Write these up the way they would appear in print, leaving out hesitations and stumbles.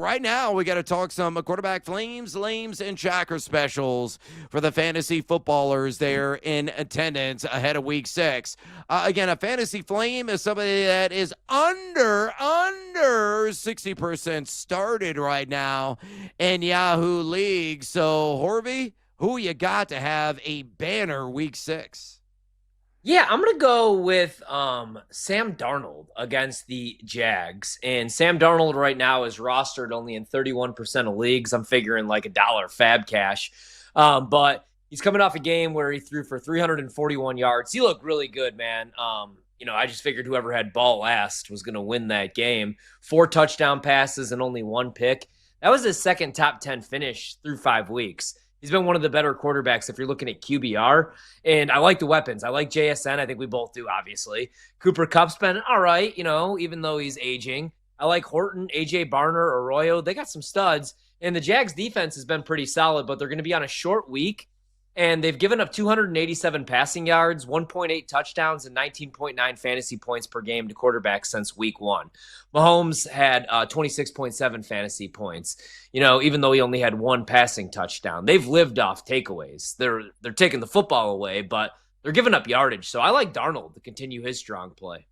right now, we got to talk some quarterback flames, lames, and chacker specials for the fantasy footballers there in attendance ahead of week 6. Again, a fantasy flame is somebody that is under 60% started right now in Yahoo League. So, Horvey, who you got to have a banner week 6? Yeah, I'm going to go with Sam Darnold against the Jags. And Sam Darnold right now is rostered only in 31% of leagues. I'm figuring like $1 fab cash. But he's coming off a game where he threw for 341 yards. He looked really good, man. I just figured whoever had ball last was going to win that game. 4 touchdown passes and only 1 pick. That was his second top 10 finish through 5 weeks. He's been one of the better quarterbacks if you're looking at QBR. And I like the weapons. I like JSN. I think we both do, obviously. Cooper Kupp's been all right, even though he's aging. I like Horton, AJ Barner, Arroyo. They got some studs. And the Jags defense has been pretty solid, but they're going to be on a short week. And they've given up 287 passing yards, 1.8 touchdowns, and 19.9 fantasy points per game to quarterbacks since week 1. Mahomes had 26.7 fantasy points, even though he only had 1 passing touchdown. They've lived off takeaways. They're taking the football away, but they're giving up yardage. So I like Darnold to continue his strong play.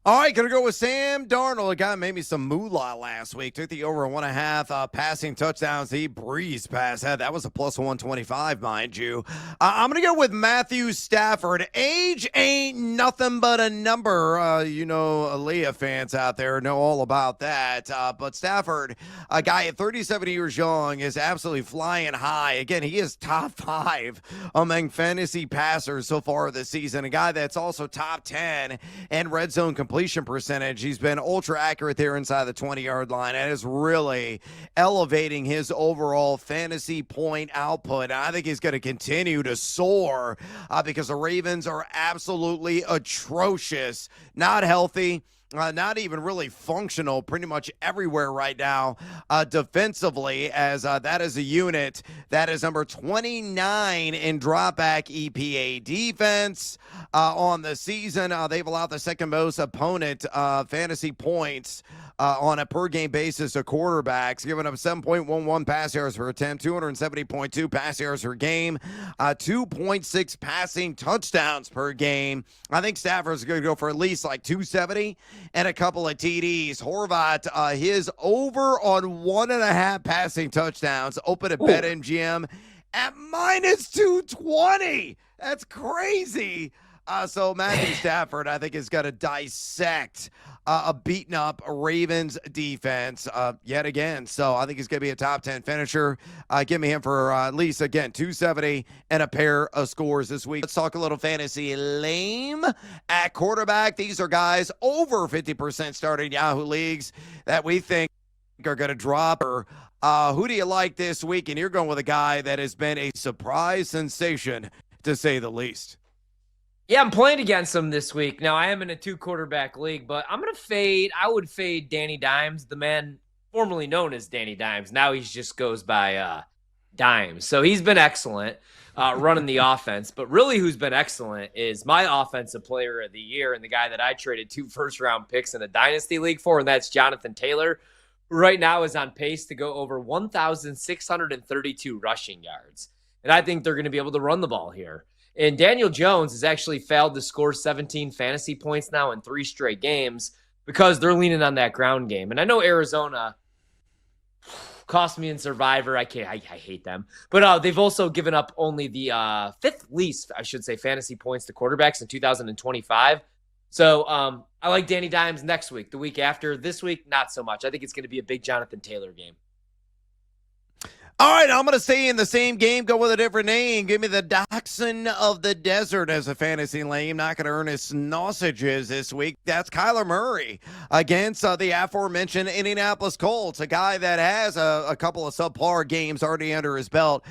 All right, going to go with Sam Darnold. A guy made me some moolah last week. Took the over 1.5 passing touchdowns. He breezed past that. That was a plus 125, mind you. I'm going to go with Matthew Stafford. Age ain't nothing but a number. Aaliyah fans out there know all about that. But Stafford, a guy at 37 years young, is absolutely flying high. Again, he is top 5 among fantasy passers so far this season. A guy that's also top 10 in red zone completion percentage. He's been ultra accurate there inside the 20-yard line and is really elevating his overall fantasy point output. And I think he's going to continue to soar because the Ravens are absolutely atrocious, not healthy. Not even really functional pretty much everywhere right now defensively, as that is a unit that is number 29 in dropback EPA defense on the season. They've allowed the second most opponent fantasy points on a per-game basis of quarterbacks, giving up 7.11 pass yards per attempt, 270.2 pass yards per game, 2.6 passing touchdowns per game. I think Stafford's going to go for at least like 270 and a couple of TDs. Horvat, his over on 1.5 passing touchdowns, open at BetMGM at minus 220. That's crazy. So Matthew Stafford, I think, is going to dissect a beaten up Ravens defense yet again. So I think he's going to be a top 10 finisher. Give me him for at least, again, 270 and a pair of scores this week. Let's talk a little fantasy lame at quarterback. These are guys over 50% starting Yahoo leagues that we think are going to drop. Or who do you like this week? And you're going with a guy that has been a surprise sensation, to say the least. Yeah, I'm playing against him this week. Now, I am in a 2-quarterback league, but I would fade Danny Dimes, the man formerly known as Danny Dimes. Now he just goes by Dimes. So he's been excellent running the offense. But really who's been excellent is my offensive player of the year and the guy that I traded 2 first-round picks in a dynasty league for, and that's Jonathan Taylor, who right now is on pace to go over 1,632 rushing yards. And I think they're going to be able to run the ball here. And Daniel Jones has actually failed to score 17 fantasy points now in 3 straight games because they're leaning on that ground game. And I know Arizona cost me in Survivor. I hate them. But they've also given up only the 5th least, I should say, fantasy points to quarterbacks in 2025. So I like Danny Dimes next week. The week after, this week, not so much. I think it's going to be a big Jonathan Taylor game. All right, I'm going to stay in the same game, go with a different name. Give me the Dachshund of the Desert as a fantasy lane. Not going to earn his sausages this week. That's Kyler Murray against the aforementioned Indianapolis Colts, a guy that has a couple of subpar games already under his belt.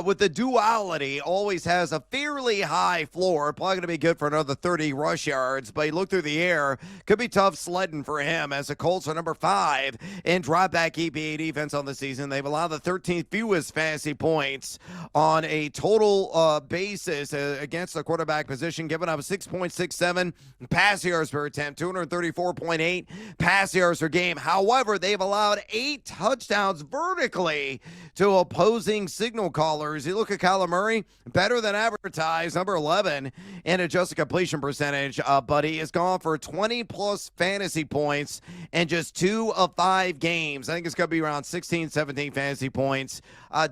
With the duality, always has a fairly high floor. Probably going to be good for another 30 rush yards, but he looked through the air. Could be tough sledding for him as the Colts are number 5 in dropback EPA defense on the season. They've allowed the 13th fewest fantasy points on a total basis against the quarterback position, giving up 6.67 pass yards per attempt, 234.8 pass yards per game. However, they've allowed 8 touchdowns vertically to opposing signal callers. You look at Kyler Murray, better than advertised, number 11 in adjusted completion percentage, but he has gone for 20-plus fantasy points in just 2 of 5 games. I think it's going to be around 16, 17 fantasy points.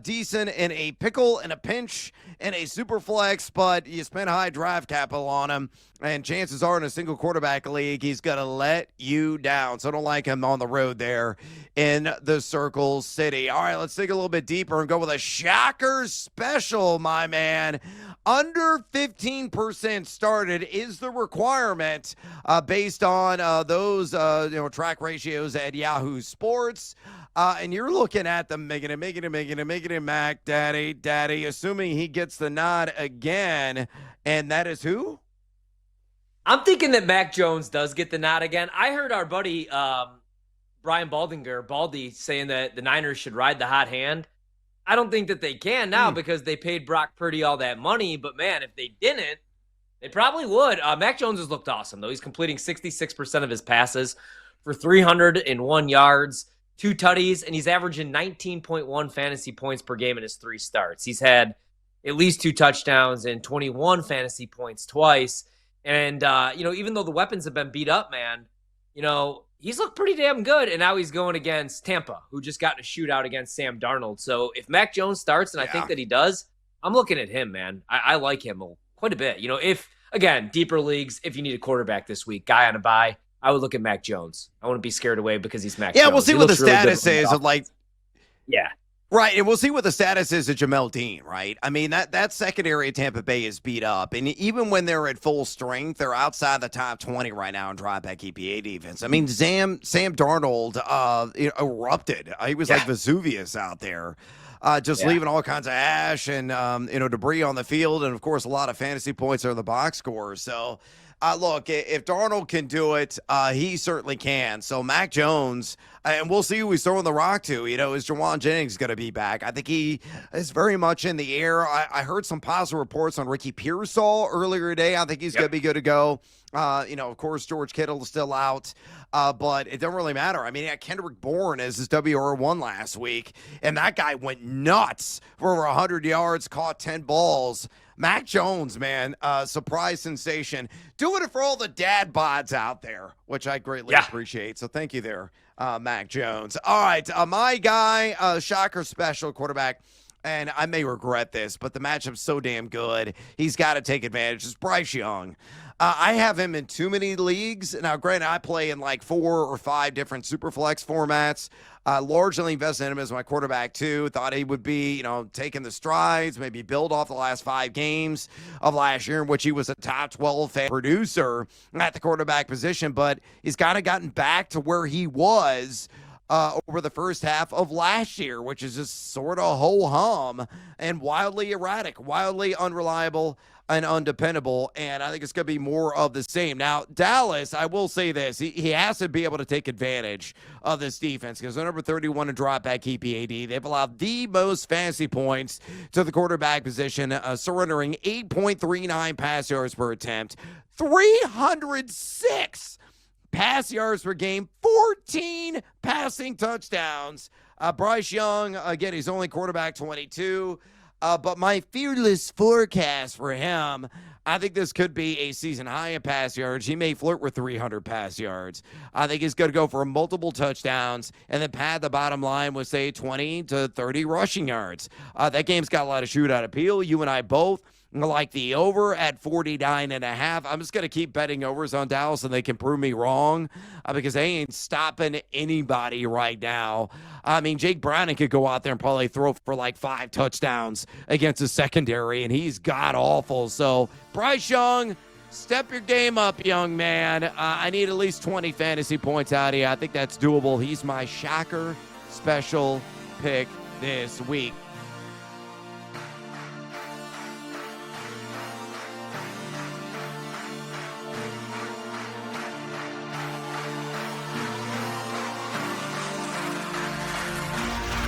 Decent in a pickle, in a pinch, in a super flex, but you spend high draft capital on him, and chances are in a single quarterback league, he's going to let you down. So I don't like him on the road there in the Circle City. All right, let's dig a little bit deeper and go with a shocker special, my man. Under 15% started is the requirement based on those track ratios at Yahoo Sports. And you're looking at the making it, Mac Daddy, assuming he gets the nod again. And that is who? I'm thinking that Mac Jones does get the nod again. I heard our buddy Brian Baldy, saying that the Niners should ride the hot hand. I don't think that they can now because they paid Brock Purdy all that money. But, man, if they didn't, they probably would. Mac Jones has looked awesome, though. He's completing 66% of his passes for 301 yards, 2 tutties, and he's averaging 19.1 fantasy points per game in his 3 starts. He's had at least 2 touchdowns and 21 fantasy points twice. And, even though the weapons have been beat up, man, he's looked pretty damn good. And now he's going against Tampa, who just got in a shootout against Sam Darnold. So if Mac Jones starts, and I think that he does, I'm looking at him, man. I like him quite a bit. If, again, deeper leagues, if you need a quarterback this week, guy on a bye, I would look at Mac Jones. I wouldn't be scared away because he's Mac Jones. Yeah, we'll see what the status is of Yeah. Right, and we'll see what the status is of Jamel Dean, right? I mean, that secondary at Tampa Bay is beat up, and even when they're at full strength, they're outside the top 20 right now in dropback EPA defense. I mean, Sam Darnold erupted. He was like Vesuvius out there, leaving all kinds of ash and debris on the field, and of course, a lot of fantasy points are in the box score. So, look, if Darnold can do it, he certainly can. So Mac Jones, and we'll see who he's throwing the rock to. Is Jawan Jennings going to be back? I think he is very much in the air. I heard some positive reports on Ricky Pearsall earlier today. I think he's going to be good to go. Of course, George Kittle is still out, but it doesn't really matter. I mean, Kendrick Bourne as his WR1 last week, and that guy went nuts for over 100 yards, caught 10 balls. Mac Jones, man, surprise sensation. Doing it for all the dad bods out there, which I greatly appreciate. So thank you there, Mac Jones. All right, my guy, shocker special quarterback, and I may regret this, but the matchup's so damn good. He's got to take advantage. It's Bryce Young. I have him in too many leagues. Now, granted, I play in like 4 or 5 different Superflex formats. Largely invested in him as my quarterback, too. Thought he would be, taking the strides, maybe build off the last 5 games of last year in which he was a top 12 producer at the quarterback position. But he's kind of gotten back to where he was over the first half of last year, which is just sort of ho-hum and wildly erratic, wildly unreliable and undependable, and I think it's going to be more of the same. Now, Dallas, I will say this, he has to be able to take advantage of this defense because they're number 31 in dropback EPAD. They've allowed the most fantasy points to the quarterback position, surrendering 8.39 pass yards per attempt, 306 pass yards per game, 14 passing touchdowns. Bryce Young, again, he's only quarterback 22. But my fearless forecast for him, I think this could be a season high in pass yards. He may flirt with 300 pass yards. I think he's going to go for multiple touchdowns and then pad the bottom line with, say, 20 to 30 rushing yards. That game's got a lot of shootout appeal. You and I both like the over at 49.5. I'm just going to keep betting overs on Dallas, and they can prove me wrong because they ain't stopping anybody right now. I mean, Jake Browning could go out there and probably throw for like 5 touchdowns against the secondary, and he's god-awful. So, Bryce Young, step your game up, young man. I need at least 20 fantasy points out of you. I think that's doable. He's my shocker special pick this week.